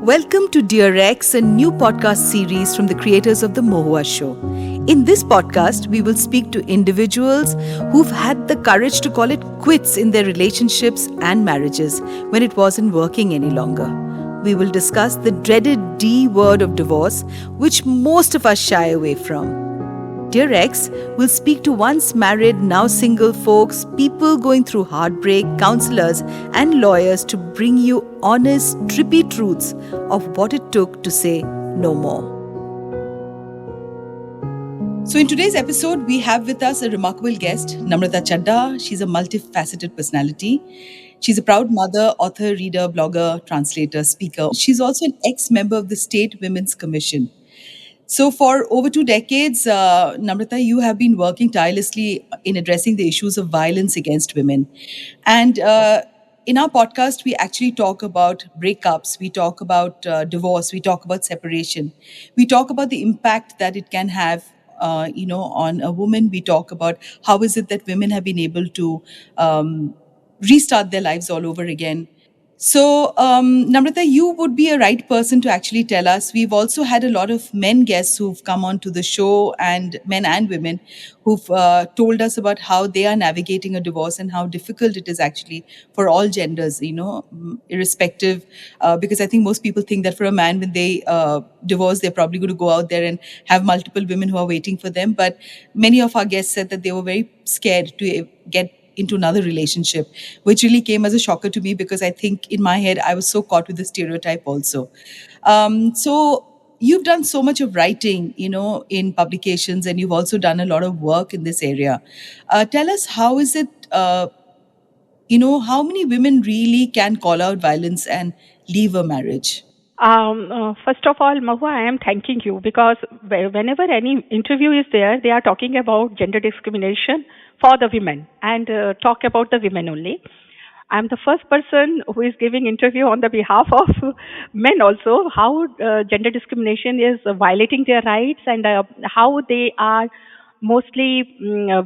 Welcome to Dear X, a new podcast series from the creators of The Mohua Show. In this podcast, we will speak to individuals who've had the courage to call it quits in their relationships and marriages when it wasn't working any longer. We will discuss the dreaded D word of divorce, which most of us shy away from. Dear X will speak to once married, now single folks, people going through heartbreak, counselors, and lawyers to bring you honest, trippy truths of what it took to say no more. So, in today's episode, we have with us a remarkable guest, Namrata Chadha. She's a multifaceted personality. She's a proud mother, author, reader, blogger, translator, speaker. She's also an ex-member of the State Women's Commission. So for over 2 decades, Namrata, you have been working tirelessly in addressing the issues of violence against women. And in our podcast, we actually talk about breakups, we talk about divorce, we talk about separation, we talk about the impact that it can have on a woman. We talk about how is it that women have been able to restart their lives all over again. So, Namrata, you would be a right person to actually tell us. We've also had a lot of men guests who've come onto the show, and men and women who've told us about how they are navigating a divorce and how difficult it is actually for all genders, irrespective. Because I think most people think that for a man, when they divorce, they're probably going to go out there and have multiple women who are waiting for them. But many of our guests said that they were very scared to get into another relationship, which really came as a shocker to me because I think in my head, I was so caught with the stereotype also. So you've done so much of writing, in publications, and you've also done a lot of work in this area. Tell us, how is it, how many women really can call out violence and leave a marriage? First of all, Mahua, I am thanking you because whenever any interview is there, they are talking about gender discrimination for the women and talk about the women only. I'm the first person who is giving interview on the behalf of men also, how gender discrimination is violating their rights and how they are mostly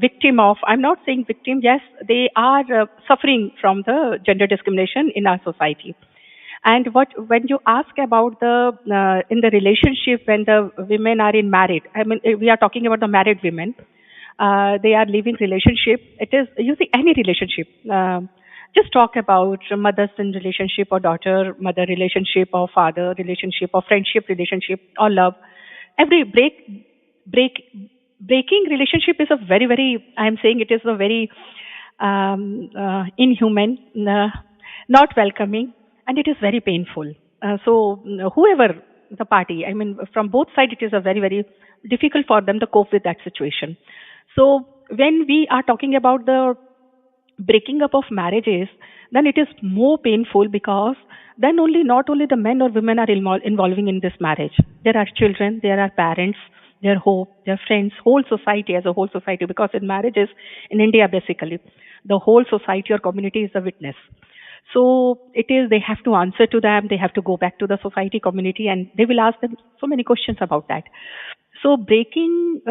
victim of, I'm not saying victim, yes, they are suffering from the gender discrimination in our society. And when you ask about the in the relationship when the women are in married, I mean we are talking about the married women, they are living relationship. It is you see any relationship. Just talk about mother-son relationship or daughter-mother relationship or father relationship or friendship relationship or love. Every breaking relationship is a very very. I am saying it is a very inhuman, not welcoming, and it is very painful. So whoever the party, I mean, from both sides, it is a very, very difficult for them to cope with that situation. So when we are talking about the breaking up of marriages, then it is more painful because then not only the men or women are involving in this marriage. There are children, there are parents, their hope, their friends, whole society as a whole society. Because in marriages in India, basically, the whole society or community is a witness. So it is, they have to answer to them, they have to go back to the society community and they will ask them so many questions about that. So breaking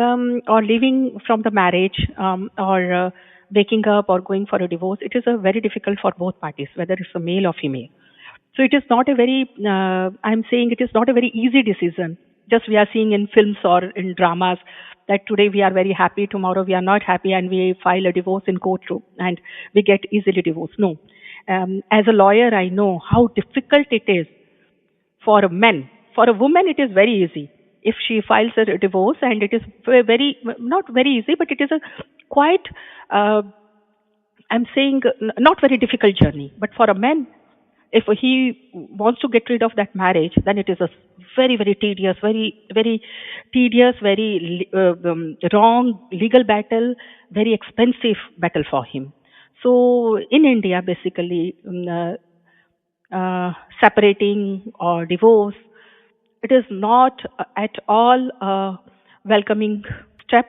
or leaving from the marriage or breaking up or going for a divorce, it is a very difficult for both parties, whether it's a male or female. So it is not a very, I'm saying it is not a very easy decision. Just we are seeing in films or in dramas that today we are very happy, tomorrow we are not happy and we file a divorce in courtroom and we get easily divorced. No. As a lawyer, I know how difficult it is for a man. For a woman, it is very easy. If she files a divorce, and it is very, not very easy, but it is a quite, I'm saying, not very difficult journey. But for a man, if he wants to get rid of that marriage, then it is a very, very tedious, very wrong legal battle, very expensive battle for him. So in India, basically, separating or divorce, it is not at all a welcoming step.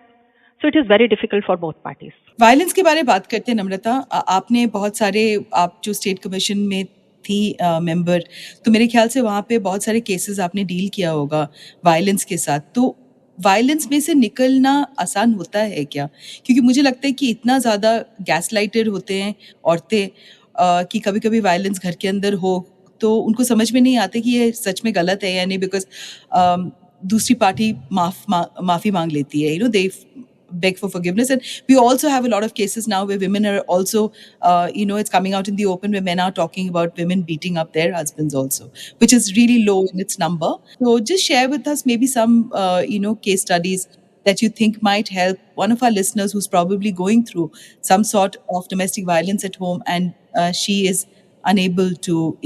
So it is very difficult for both parties. Violence के बारे में बात करते हैं नम्रता. आपने बहुत सारे, आप जो स्टेट कमीशन में थी मेंबर, तो मेरे ख्याल से वहाँ पे बहुत सारे केसेस आपने डील किया होगा वायलेंस के साथ. तो वायलेंस में से निकलना आसान होता है क्या? क्योंकि मुझे लगता है कि इतना ज़्यादा गैसलाइटेड होते हैं औरतें कि कभी-कभी वायलेंस घर के अंदर हो तो उनको समझ में नहीं आता कि ये सच में गलत है या नहीं, बिकॉज दूसरी पार्टी माफी मांग लेती है, दे beg for forgiveness. And we also have a lot of cases now where women are also, it's coming out in the open where men are talking about women beating up their husbands also, which is really low in its number. So just share with us maybe some, case studies that you think might help one of our listeners who's probably going through some sort of domestic violence at home, and she is unable to,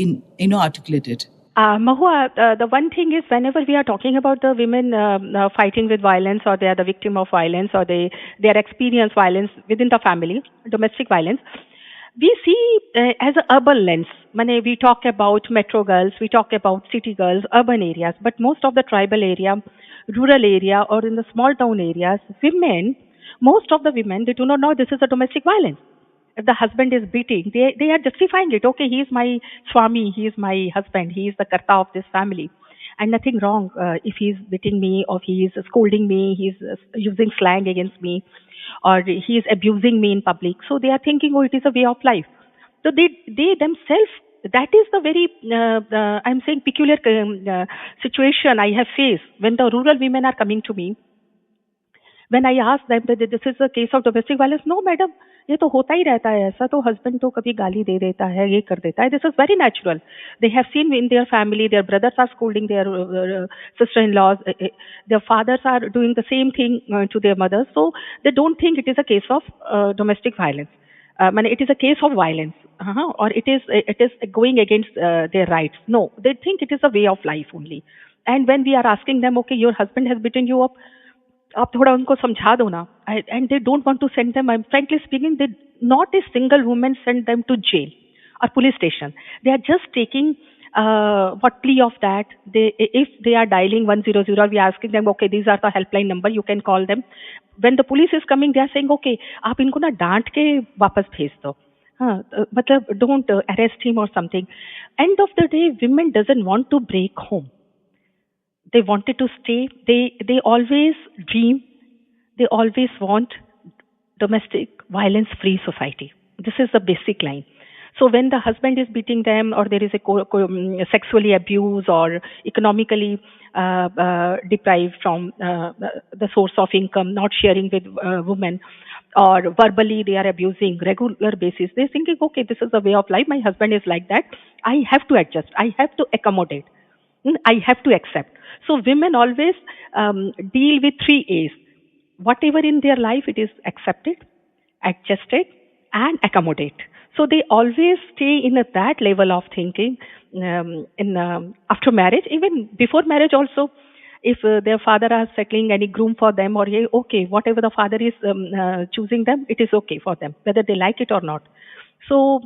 articulate it. Mahua, the one thing is whenever we are talking about the women fighting with violence, or they are the victim of violence, or they are experience violence within the family, domestic violence, we see as an urban lens. Mane, we talk about metro girls, we talk about city girls, urban areas, but most of the tribal area, rural area, or in the small town areas, women, most of the women, they do not know this is a domestic violence. If the husband is beating, they are justifying it. Okay, he is my swami, he is my husband, he is the karta of this family, and nothing wrong if he is beating me, or he is scolding me, he is using slang against me, or he is abusing me in public. So they are thinking, oh, it is a way of life. So they themselves, that is the very I'm saying peculiar situation I have faced when the rural women are coming to me. When I ask them that this is a case of domestic violence, no, madam, ये तो होता ही रहता है ऐसा, तो husband तो कभी गाली दे देता है, ये कर देता है. This is very natural. They have seen in their family, their brothers are scolding their sister-in-laws, their fathers are doing the same thing to their mothers, so they don't think it is a case of domestic violence. It is a case of violence, or it is going against their rights. No, they think it is a way of life only. And when we are asking them, okay, your husband has beaten you up, आप थोड़ा उनको समझा दो ना, and they don't want to send them. I'm frankly speaking, they not a single woman send them to jail or police station. They are just taking what plea of that. If they are dialing 100, we are asking them, okay, these are the helpline number, you can call them. When the police is coming, they are saying, okay, आप इनको ना डांट के वापस भेज दो. मतलब don't arrest him or something. End of the day, women doesn't want to break home. They wanted to stay. They always dream. They always want domestic violence free society. This is the basic line. So when the husband is beating them, or there is a sexually abused or economically deprived from the source of income, not sharing with women, or verbally they are abusing regular basis, they're thinking, okay, this is the way of life. My husband is like that. I have to adjust. I have to accommodate. I have to accept. So women always deal with 3 A's. Whatever in their life, it is accepted, adjusted, and accommodate. So they always stay in that level of thinking after marriage, even before marriage also. If their father are settling any groom for them, or okay, whatever the father is choosing them, it is okay for them, whether they like it or not. So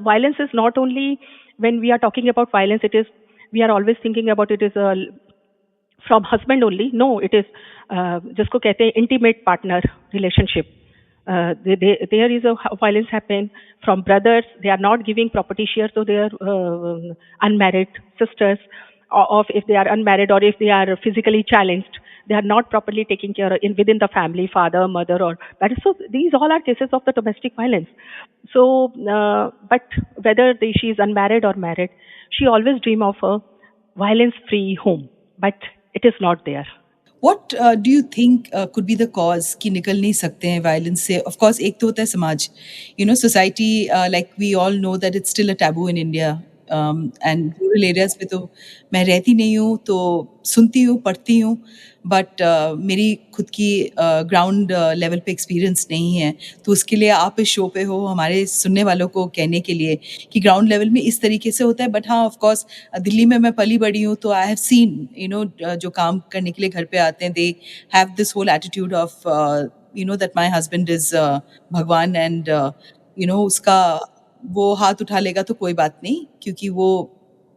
violence is not only, when we are talking about violence, it is, we are always thinking about it is from husband only. No, it is जिसको कहते हैं intimate partner relationship. There is a violence happen from brothers. They are not giving property share to their unmarried sisters, or if they are unmarried, or if they are physically challenged, they are not properly taking care within the family, father, mother, or that is. So these all are cases of the domestic violence. So, but whether she is unmarried or married, she always dream of a violence-free home, but it is not there. What do you think could be the cause कि निकल नहीं सकते हैं violence से? Of course, एक तो होता है समाज, society, like we all know that it's still a taboo in India. And rural areas में तो मैं रहती नहीं हूँ, तो सुनती हूँ, पढ़ती हूँ, बट मेरी खुद की ग्राउंड लेवल पे एक्सपीरियंस नहीं है. तो उसके लिए आप इस शो पे हो हमारे सुनने वालों को कहने के लिए कि ग्राउंड लेवल में इस तरीके से होता है. बट हाँ, ऑफ कोर्स दिल्ली में मैं पली बड़ी हूँ, तो आई हैव सीन जो काम करने के लिए घर पे आते हैं, they have this whole attitude of that my husband is bhagwan, and उसका वो हाथ उठा लेगा तो कोई बात नहीं, क्योंकि वो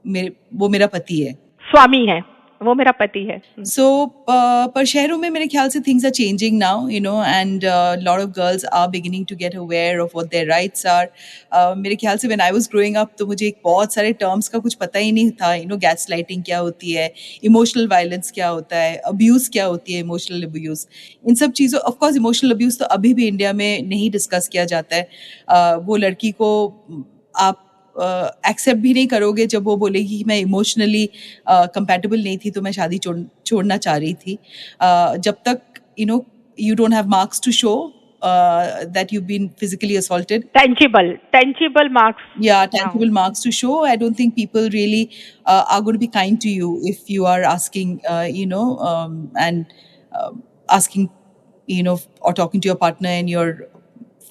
मेरा पति है, स्वामी है, वो मेरा पति है. So, पर शहरों में मेरे ख्याल से things are changing now, and a lot of girls are beginning to get aware of what their rights are. मेरे ख्याल से when I was growing up, तो मुझे बहुत सारे terms का कुछ पता ही नहीं था. Gaslighting क्या होती है, emotional violence क्या होता है, abuse क्या होती है, emotional abuse. इन सब चीज़ों, of course, emotional abuse तो अभी भी इंडिया में नहीं डिस्कस किया जाता है. वो लड़की को आप एक्सेप्ट भी नहीं करोगे जब वो बोलेगी कि मैं इमोशनली कंपैटिबल नहीं थी तो मैं शादी छोड़ना चाह रही थी. जब तक you don't have marks to show that you've been physically assaulted. Tangible marks. Yeah, tangible marks to show. I don't think people really are going to be kind to you if you are asking, and asking, or talking to your partner and your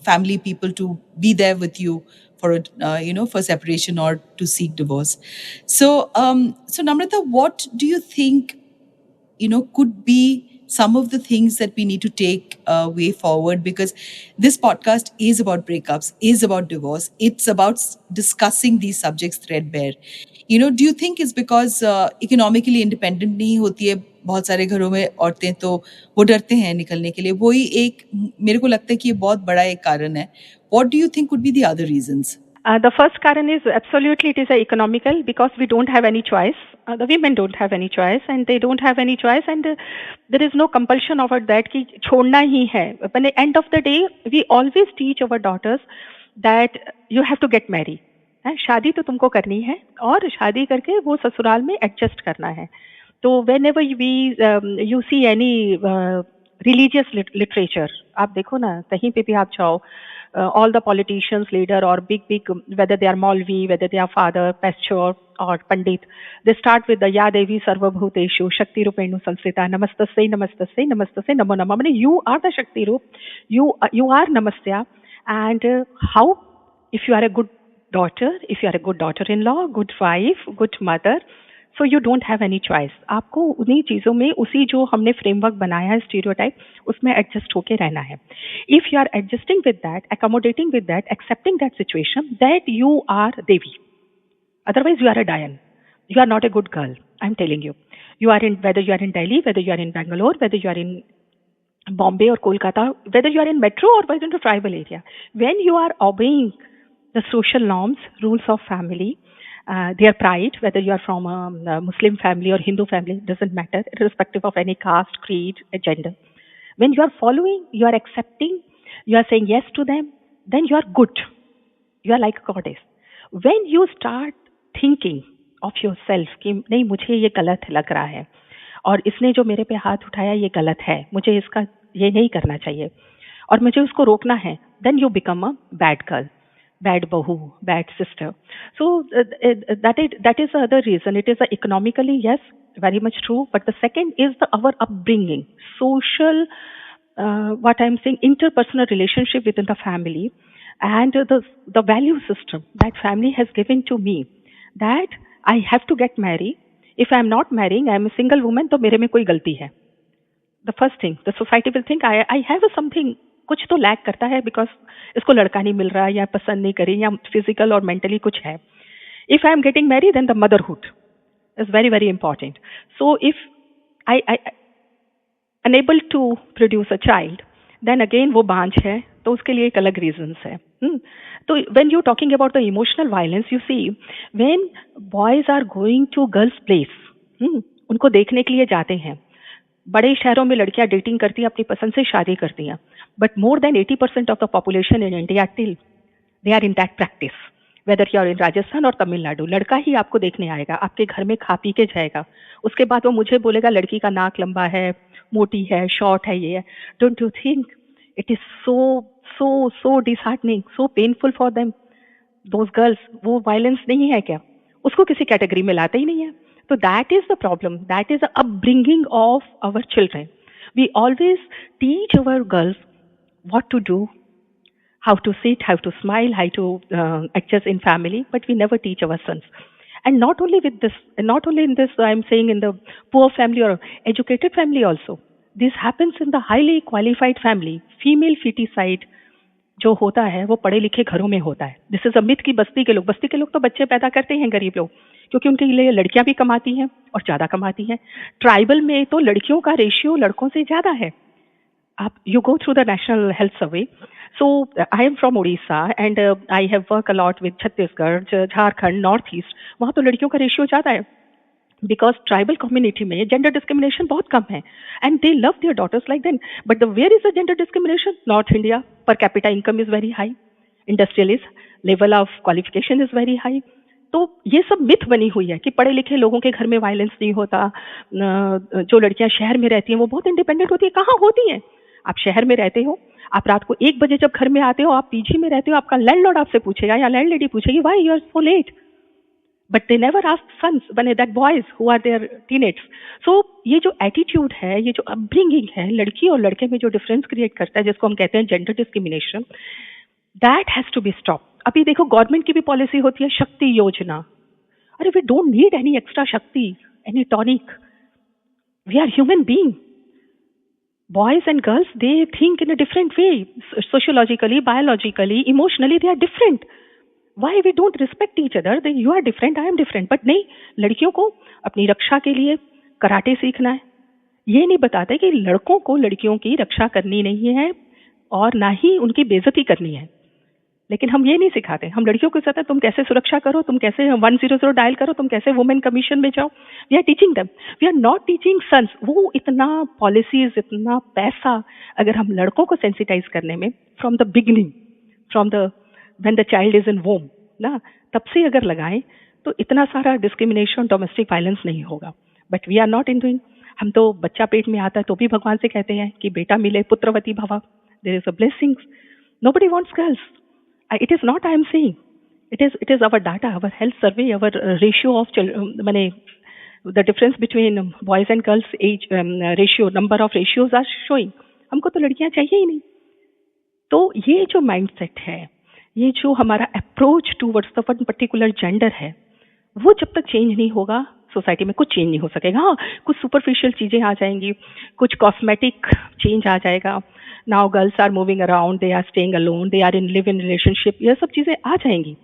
family people to be there with you for for separation or to seek divorce. So Namrata, what do you think could be some of the things that we need to take way forward, because this podcast is about breakups, is about divorce, it's about discussing these subjects threadbare. Do you think it's because economically independent नहीं होती है बहुत सारे घरों में औरतें, तो वो डरते हैं निकलने के लिए? वही एक मेरे को लगता है कि ये बहुत बड़ा एक कारण है. What do you think could be the other reasons? The first Karan is absolutely it is economical, because we don't have any choice. The women don't have any choice, and they don't have any choice, and there is no compulsion over that कि छोड़ना ही है. But at the end of the day, we always teach our daughters that you have to get married. शादी तो तुमको करनी है, और शादी करके वो ससुराल में एडजस्ट करना है. तो whenever you see any religious literature, आप देखो ना, कहीं पे भी आप जाओ, all the politicians, leader or big, whether they are Maulvi, whether they are Father, Pastor or Pandit, they start with the Ya Devi Sarvabhuteshu, Shakti Rupenu Sansita, Namastasai, Namastasai, Namastasai, Namo Namah. I mean, you are the Shakti Rup, you are Namastya. And how, if you are a good daughter, if you are a good daughter-in-law, good wife, good mother, so you don't have any choice. आपको उन्हीं चीज़ों में, उसी जो हमने framework बनाया है stereotype, उसमें एडजस्ट होके रहना है. If you are adjusting with that, accommodating with that, accepting that situation, that you are Devi. Otherwise, you are a Dian. You are not a good girl. I'm telling you. You are in, whether you are in Delhi, whether you are in Bangalore, whether you are in Bombay or Kolkata, whether you are in metro or whether in a tribal area, when you are obeying the social norms, rules of family, their pride, whether you are from a Muslim family or Hindu family, doesn't matter, irrespective of any caste, creed, gender. When you are following, you are accepting, you are saying yes to them, then you are good. You are like a goddess. When you start thinking of yourself कि नहीं, मुझे ये गलत लग रहा है, और इसने जो मेरे पे हाथ उठाया ये गलत है, मुझे इसका ये नहीं करना चाहिए, और मुझे उसको रोकना है, then you become a bad girl, bad bahu, bad sister. So that is the other reason. It is economically, yes, very much true. But the second is our upbringing, social, what I'm saying, interpersonal relationship within the family, and the value system that family has given to me, that I have to get married. If I'm not marrying, I'm a single woman, तो मेरे में कोई गलती है. The first thing, the society will think I have something, कुछ तो lack करता है, because इसको लड़का नहीं मिल रहा, या पसंद नहीं करी, या फिजिकल और मेंटली कुछ है. If I am getting married, then the motherhood is very, very important. So if I unable to produce a child, then again वो बांझ है, तो उसके लिए एक अलग reasons है. So when you're talking about the emotional violence, you see, when boys are going to girls' place, उनको देखने के लिए जाते हैं. बड़े शहरों में लड़कियां डेटिंग करती हैं, अपनी पसंद से शादी करती हैं. But more than 80% of the population in India till they are in that practice. Whether you are in Rajasthan or Tamil Nadu, लड़का ही आपको देखने आएगा, आपके घर में खा पी के जाएगा. उसके बाद वो मुझे बोलेगा लड़की का नाक लंबा है, मोटी है, शॉर्ट है, ये है. Don't you think it is so disheartening, so painful for them? Those girls, वो violence नहीं है क्या? उसको किसी कैटेगरी में लाते ही नहीं है. So that is the problem. That is the upbringing of our children. We always teach our girls what to do, how to sit, how to smile, how to adjust in family, but we never teach our sons. And not only with this, not only in this, I'm saying in the poor family or educated family also. This happens in the highly qualified family. Female feticide जो होता है वो पढ़े लिखे घरों में होता है. दिस इज अ मिथ कि बस्ती के लोग तो बच्चे पैदा करते हैं गरीब लोग, क्योंकि उनके लिए लड़कियां भी कमाती हैं और ज्यादा कमाती हैं. ट्राइबल में तो लड़कियों का रेशियो लड़कों से ज्यादा है. आप you go through the national health survey. So I am from Orissa and I have work a lot with Chhattisgarh, Jharkhand, north east. वहां तो लड़कियों का रेशियो ज्यादा है, बिकॉज ट्राइबल कम्युनिटी में जेंडर डिस्क्रिमिनेशन बहुत कम है, and they love their daughters like them. But the where is the gender discrimination? North India, per capita income is very high, industrialist, level of qualification is very high. तो ये सब myth बनी हुई है कि पढ़े लिखे लोगों के घर में वायलेंस नहीं होता, जो लड़कियां शहर में रहती हैं वो बहुत इंडिपेंडेंट होती है। कहाँ होती हैं? आप शहर में रहते हो, आप रात को 1 बजे जब घर में आते हो, आप पीजी में रहते हो, आपका लैंडलॉर्ड आपसे पूछेगा या लैंडलेडी पूछेगी why you are so late, but they never ask sons when that boys who are their teenage. So ये जो एटीट्यूड है, ये जो अपब्रिंगिंग है, लड़की और लड़के में जो डिफरेंस क्रिएट करता है, जिसको हम कहते हैं gender discrimination, that has to be stop. अभी देखो गवर्नमेंट की भी पॉलिसी होती है शक्ति योजना। अरे we don't need any extra Shakti, any tonic, we are human being. Boys and girls, they think in a different way, sociologically, biologically, emotionally, they are different. Why we don't respect each other? Then you are different, I am different. But नहीं, लड़कियों को अपनी रक्षा के लिए karate सीखना है। ये नहीं बताते कि लड़कों को लड़कियों की रक्षा करनी नहीं है और ना ही उनकी बेइज्जती करनी है। लेकिन हम ये नहीं सिखाते। हम लड़कियों को कहते हैं तुम कैसे सुरक्षा करो, तुम कैसे 100 डायल करो, तुम कैसे वुमेन कमीशन में जाओ। We are teaching them, we are not teaching sons. वो इतना पॉलिसीज, इतना पैसा अगर हम लड़कों को सेंसिटाइज करने में from the beginning, from the when the child is in womb ना, तब से अगर लगाएं तो इतना सारा डिस्क्रिमिनेशन, डोमेस्टिक वायलेंस नहीं होगा। But we are not in doing. हम तो बच्चा पेट में आता है तो भी भगवान से कहते हैं कि बेटा मिले, पुत्रवती भवा, there is a blessings. Nobody wants girls. It is not I am saying. It is our data, our health survey, our ratio of children, the difference between boys and girls age ratio, number of ratios are showing. हमको तो लड़कियां चाहिए ही नहीं। तो ये जो mindset है, ये जो हमारा approach towards the particular gender है, वो जब तक चेंज नहीं होगा सोसाइटी में कुछ चेंज नहीं हो सकेगा। हाँ, कुछ सुपरफिशियल चीजें आ जाएंगी, कुछ कॉस्मेटिक चेंज आ जाएगा। Now girls are moving around, they are staying alone, they are in live in relationship, ये सब चीजें आ जाएंगी।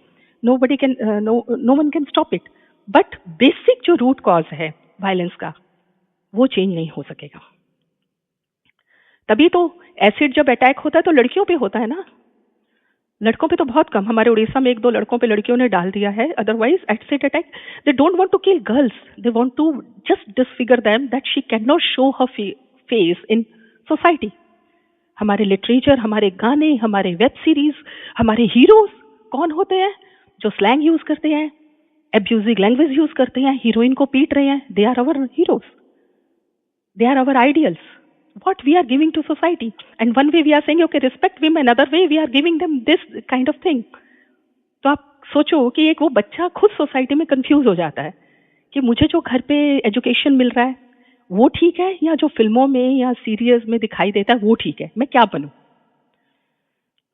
Nobody can, no one can stop it. But basic जो रूट कॉज है वायलेंस का, वो चेंज नहीं हो सकेगा। तभी तो एसिड जब अटैक होता है तो लड़कियों पे होता है ना, लड़कों पे तो बहुत कम। हमारे उड़ीसा में 1-2 लड़कों पे लड़कियों ने डाल दिया है। Otherwise acid attack, they don't want to kill girls, they want to just disfigure them that she can not show her face in society. हमारे लिटरेचर, हमारे गाने, हमारे वेब सीरीज, हमारे हीरोज कौन होते हैं? जो स्लैंग यूज करते हैं, एब्यूजिव लैंग्वेज यूज करते हैं, हीरोइन को पीट रहे हैं, they are our heroes, they are our ideals. What we are giving to society, and one way we are saying okay respect women, another way we are giving them this kind of thing. तो आप सोचो कि एक वो बच्चा खुद society में confuse हो जाता है कि मुझे जो घर पे एजुकेशन मिल रहा है वो ठीक है, या जो फिल्मों में या सीरियल्स में दिखाई देता है वो ठीक है, मैं क्या बनूं?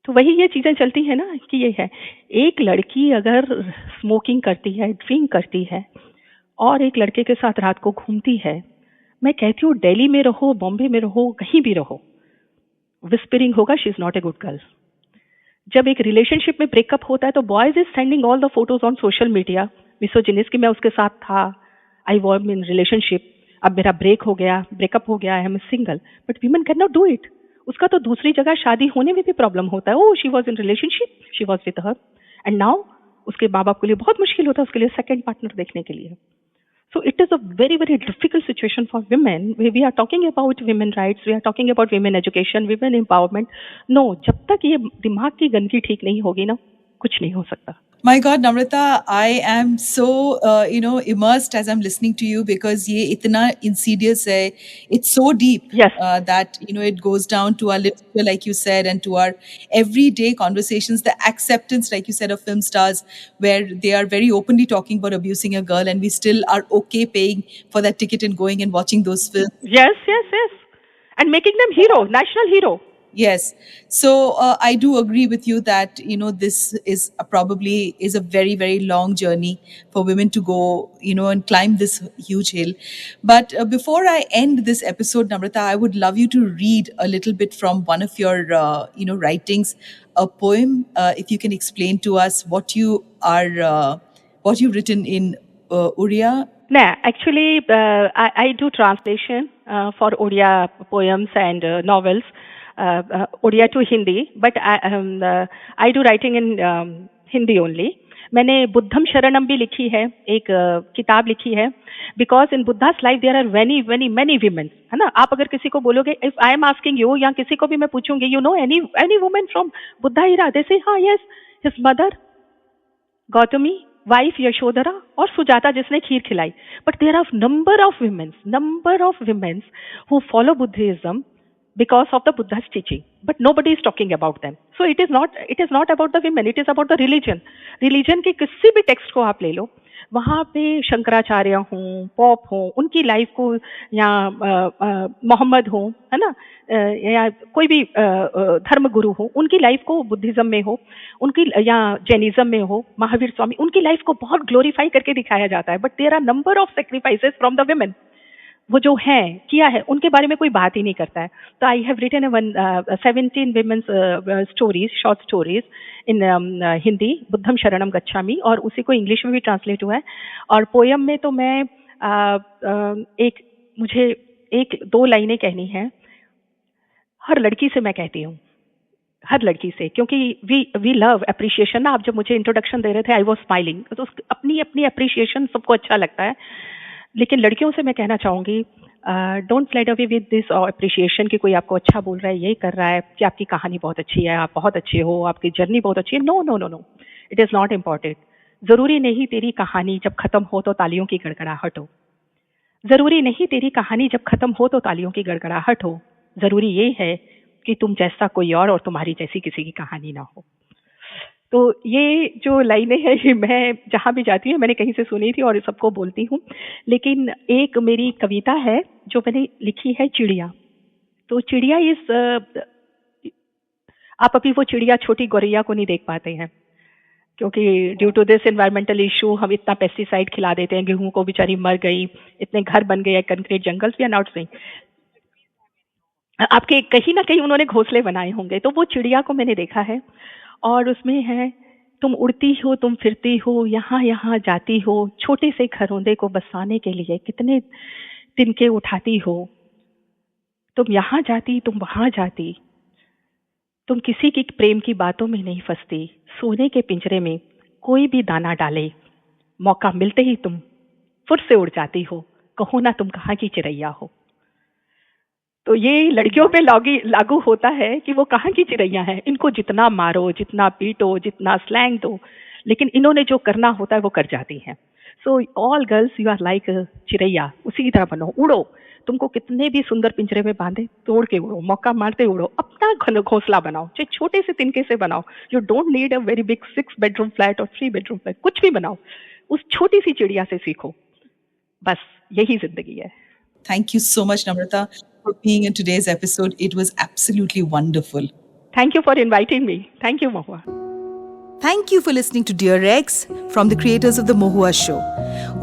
तो वही ये चीजें चलती है ना कि ये है, एक लड़की अगर स्मोकिंग करती है, ड्रिंक करती है और एक लड़के के साथ रात को घूमती है, मैं कहती हूँ दिल्ली में रहो, बॉम्बे में रहो, कहीं भी रहो, विस्परिंग होगा she is not a good girl. जब एक रिलेशनशिप में ब्रेकअप होता है तो boys is sending all the photos on social media, misogynist कि मैं उसके साथ था, आई वॉज इन रिलेशनशिप, अब मेरा ब्रेक हो गया, ब्रेकअप हो गया, I am single. But women can not do it. उसका तो दूसरी जगह शादी होने में भी प्रॉब्लम होता है। Oh she was in relationship, she was with her, and now उसके माँ बाप के लिए बहुत मुश्किल होता है उसके लिए सेकेंड पार्टनर देखने के लिए। So it is a very, very difficult situation for women. We are talking about women rights, we are talking about women education, women empowerment. No, जब तक ये दिमाग की गंदगी ठीक नहीं होगी ना, कुछ नहीं हो सकता। My God, Namrata, I am so, immersed as I'm listening to you because ये इतना insidious है. It's so deep Yes. That, it goes down to our literature, like you said, and to our everyday conversations, the acceptance, like you said, of film stars, where they are very openly talking about abusing a girl and we still are okay paying for that ticket and going and watching those films. Yes. And making them hero, national hero. Yes. So I do agree with you that, this is probably a very, very long journey for women to go, and climb this huge hill. But before I end this episode, Namrata, I would love you to read a little bit from one of your, writings, a poem. If you can explain to us what you've written in Uriya. No, actually, I do translation for Odia poems and novels. Odia to Hindi, but I do writing in Hindi only. मैंने बुद्धम शरणम भी लिखी है, एक किताब लिखी है, because in Buddha's life there are many women, है ना। आप अगर किसी को बोलोगे, if I am asking you, या किसी को भी मैं पूछूंगी, you know any women from Buddha era, they say हाँ, yes, his mother Gautami, wife Yashodhara और सुजाता जिसने खीर खिलाई. But there are number of women who follow Buddhism because of the Buddha's teaching, but nobody is talking about them. So it is not about the women, it is about the religion के किसी भी text को आप ले लो, वहाँ पे शंकराचार्य हों, pop हों, उनकी लाइफ को, या मोहम्मद हों, है ना, या कोई भी धर्म गुरु हो, उनकी लाइफ को बुद्धिज्म में हो, उनकी, या जैनिज्म में हो, महावीर स्वामी, उनकी लाइफ को बहुत ग्लोरीफाई करके दिखाया जाता है. But there are number of sacrifices from the women. वो जो हैं, किया है, उनके बारे में कोई बात ही नहीं करता है. तो I have written 17 women's stories, short stories in Hindi, बुद्धम शरणम गच्छामि, और उसी को इंग्लिश में भी ट्रांसलेट हुआ है. और पोयम में तो मैं मुझे 1-2 लाइनें कहनी है. हर लड़की से मैं कहती हूँ, हर लड़की से, क्योंकि वी लव अप्रिशिएशन ना. आप जब मुझे इंट्रोडक्शन दे रहे थे, आई वॉज स्माइलिंग. तो अपनी अप्रिशिएशन सबको अच्छा लगता है, लेकिन लड़कियों से मैं कहना चाहूँगी, don't fled away with this appreciation कि कोई आपको अच्छा बोल रहा है, ये कर रहा है, कि आपकी कहानी बहुत अच्छी है, आप बहुत अच्छे हो, आपकी जर्नी बहुत अच्छी है. No no no no, it is not important. ज़रूरी नहीं तेरी कहानी जब ख़त्म हो तो तालियों की गड़गड़ाहट हो. ज़रूरी नहीं तेरी कहानी जब ख़त्म हो तो तालियों की गड़गड़ाहट हो. ज़रूरी ये है कि तुम जैसा कोई और तुम्हारी जैसी किसी की कहानी ना हो. तो ये जो लाइनें हैं, ये मैं जहाँ भी जाती हूँ, मैंने कहीं से सुनी थी और सबको बोलती हूँ. लेकिन एक मेरी कविता है जो मैंने लिखी है, चिड़िया. तो चिड़िया आप अभी वो चिड़िया छोटी गौरैया को नहीं देख पाते हैं, क्योंकि due to this environmental issue हम इतना पेस्टिसाइड खिला देते हैं, गेहूं को बेचारी मर गई, इतने घर बन गए concrete jungles. We are not saying, आपके कहीं ना कहीं उन्होंने घोंसले बनाए होंगे. तो वो चिड़िया को मैंने देखा है, और उसमें है, तुम उड़ती हो, तुम फिरती हो, यहाँ यहाँ जाती हो, छोटे से घरौंदे को बसाने के लिए कितने तिनके उठाती हो. तुम यहाँ जाती, तुम वहाँ जाती, तुम किसी की प्रेम की बातों में नहीं फंसती. सोने के पिंजरे में कोई भी दाना डाले, मौका मिलते ही तुम फुर से उड़ जाती हो. कहो ना तुम कहाँ की चिड़ैया हो. तो ये लड़कियों पे लागू होता है कि वो कहाँ की चिड़ैया हैं. इनको जितना मारो, जितना पीटो, जितना स्लैंग दो, लेकिन इन्होंने जो करना होता है वो कर जाती हैं. So all girls, you are like chiraiya. उसी की तरह बनो, उड़ो. तुमको कितने भी सुंदर पिंजरे में बांधे, तोड़ के उड़ो, मौका मारते उड़ो. अपना घोंसला बनाओ, चाहे छोटे से तिनके से बनाओ. You don't need a very big 6 bedroom flat और 3 bedroom फ्लैट. कुछ भी बनाओ, उस छोटी सी चिड़िया से सीखो. बस यही जिंदगी है. Thank you so much, Namrata, for being in today's episode. It was absolutely wonderful. Thank you for inviting me. Thank you, Mahua. Thank you for listening to Dear X from the creators of The Mohua Show.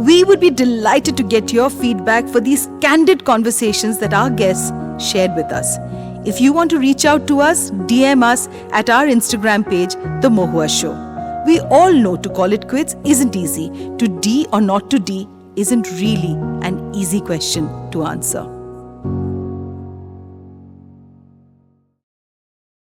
We would be delighted to get your feedback for these candid conversations that our guests shared with us. If you want to reach out to us, DM us at our Instagram page, The Mohua Show. We all know to call it quits isn't easy. To D or not to D isn't really an easy question to answer.